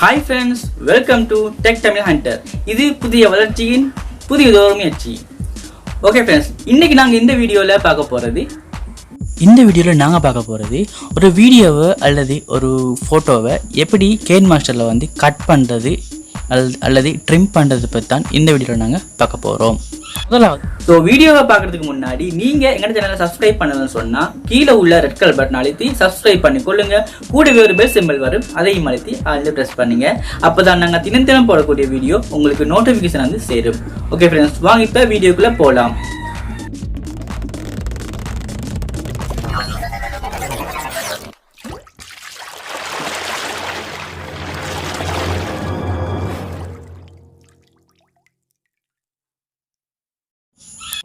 Hi friends, welcome to TechTamilHunter. இது புதிய வளர்ச்சியின் புதியதொரு முயற்சி. Okay friends, இன்னைக்கு நாங்க இந்த வீடியோல பார்க்க போறது ஒரு வீடியோவை அல்லது ஒரு போட்டோவை எப்படி KineMasterல வந்து கட் பண்றது அல்லது ட்ரிம் பண்றது பத்தி தான் இந்த வீடியோல நாங்க பார்க்க போறோம். முதலாவது வீடியோவை பார்க்கறதுக்கு முன்னாடி நீங்க எங்க சேனலை சப்ஸ்கிரைப் பண்ணலன்னு சொன்னா கீழே உள்ள ரெட் கலர் பட்டன் அழுத்தி சப்ஸ்கிரைப் பண்ணிக்கொள்ளுங்க. கூடவே ஒரு பெல் சிம்பல் வரும், அதையும் அழுத்தி அதில் பிரஸ் பண்ணுங்க. அப்பதான் நாங்க தினம் போடக்கூடிய வீடியோ உங்களுக்கு நோட்டிபிகேஷன் வந்து சேரும். ஓகே ஃப்ரெண்ட்ஸ், வாங்க இப்ப வீடியோக்குள்ள போலாம்.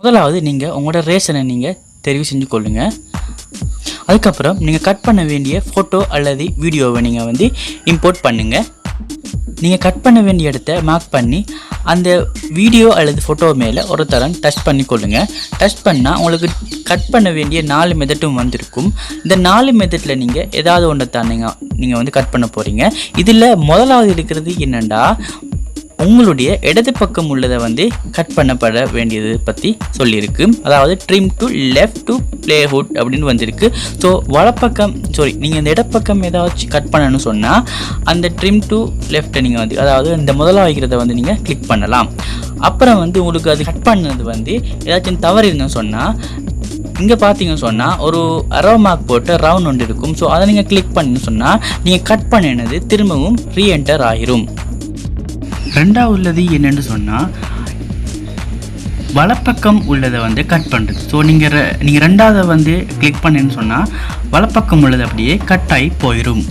முதலாவது நீங்கள் உங்களோட ரேஷனை நீங்கள் தெரிவு செஞ்சு கொள்ளுங்க. அதுக்கப்புறம் நீங்கள் கட் பண்ண வேண்டிய ஃபோட்டோ அல்லது வீடியோவை நீங்கள் வந்து இம்போர்ட் பண்ணுங்கள். நீங்கள் கட் பண்ண வேண்டிய இடத்த மார்க் பண்ணி அந்த வீடியோ அல்லது ஃபோட்டோ மேலே ஒரு தரம் டச் பண்ணி கொள்ளுங்கள். டச் பண்ணால் உங்களுக்கு கட் பண்ண வேண்டிய 4 மெத்தட்டும் வந்திருக்கும். இந்த 4 மெத்தடில் நீங்கள் ஏதாவது ஒன்றை தான் நீங்கள் வந்து கட் பண்ண போகிறீங்க. இதில் முதலாவது இருக்கிறது என்னென்னா, உங்களுடைய இடது பக்கம் உள்ளதை வந்து கட் பண்ணப்பட வேண்டியது பற்றி சொல்லியிருக்கு. அதாவது ட்ரிம் டு லெஃப்ட் டு பிளேஹுட் அப்படின்னு வந்திருக்கு. ஸோ வலப்பக்கம் நீங்கள் இந்த இடப்பக்கம் ஏதாச்சும் கட் பண்ணணும்னு சொன்னால் அந்த ட்ரிம் டு லெஃப்ட்டை நீங்கள் வந்து, அதாவது இந்த முதலாக வைக்கிறத வந்து நீங்கள் கிளிக் பண்ணலாம். அப்புறம் வந்து உங்களுக்கு அது கட் பண்ணது வந்து ஏதாச்சும் தவறு இருந்துன்னு சொன்னால் இங்கே பார்த்தீங்கன்னு சொன்னால் ஒரு அரோ மார்க் போட்டு ரவுண்ட் ஒன்று இருக்கும். ஸோ அதை நீங்கள் கிளிக் பண்ணணும்னு சொன்னால் நீங்கள் கட் பண்ணினது திரும்பவும் ரீஎன்டர் ஆகிரும். ரெண்டாவது உள்ளது என்னென்னு சொன்னால் வலப்பக்கம் உள்ளதை வந்து கட் பண்ணுறது. ஸோ நீங்கள் ரெண்டாவது வந்து கிளிக் பண்ணேன்னு சொன்னால் வலப்பக்கம் உள்ளது அப்படியே கட் ஆகி போயிடும்.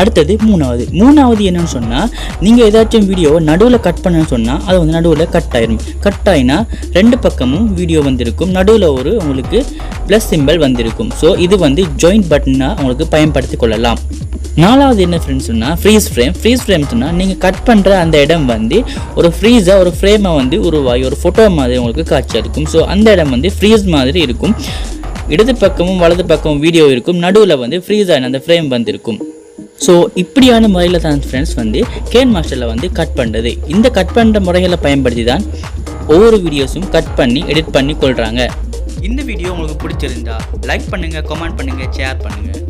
அடுத்தது மூணாவது என்னன்னு சொன்னால், நீங்கள் ஏதாச்சும் வீடியோவை நடுவில் கட் பண்ணணும்னு சொன்னால் அது வந்து நடுவில் கட் ஆயிடும். கட் ஆகினா 2 பக்கமும் வீடியோ வந்திருக்கும், நடுவில் ஒரு உங்களுக்கு ப்ளஸ் சிம்பிள் வந்திருக்கும். ஸோ இது வந்து ஜாயிண்ட் பட்டனாக உங்களுக்கு பயன்படுத்தி கொள்ளலாம். 4வது என்ன ஃப்ரெண்ட்ஸ் சொன்னால் ஃப்ரீஸ் ஃப்ரேம் சொன்னால் நீங்கள் கட் பண்ணுற அந்த இடம் வந்து ஒரு ஃப்ரேமை வந்து உருவாகி ஒரு ஃபோட்டோ மாதிரி உங்களுக்கு காட்சியாக இருக்கும். ஸோ அந்த இடம் வந்து ஃப்ரீஸ் மாதிரி இருக்கும். இடது பக்கமும் வலது பக்கமும் வீடியோ இருக்கும், நடுவில் வந்து ஃப்ரீஸ் ஆன அந்த ஃப்ரேம் வந்திருக்கும். ஸோ இப்படியான முறையில் தான் ஃப்ரெண்ட்ஸ் வந்து KineMasterல வந்து கட் பண்ணுறது. இந்த கட் பண்ணுற முறைகளை பயன்படுத்தி தான் ஒவ்வொரு வீடியோஸும் கட் பண்ணி எடிட் பண்ணி கொள்கிறாங்க. இந்த வீடியோ உங்களுக்கு பிடிச்சிருந்தா லைக் பண்ணுங்கள், கமெண்ட் பண்ணுங்கள், ஷேர் பண்ணுங்கள்.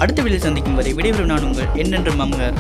அடுத்த வீடியோ சந்திக்கும் வரை விடைபெறும் நான் உங்கள் என்னென்று மாமனார்.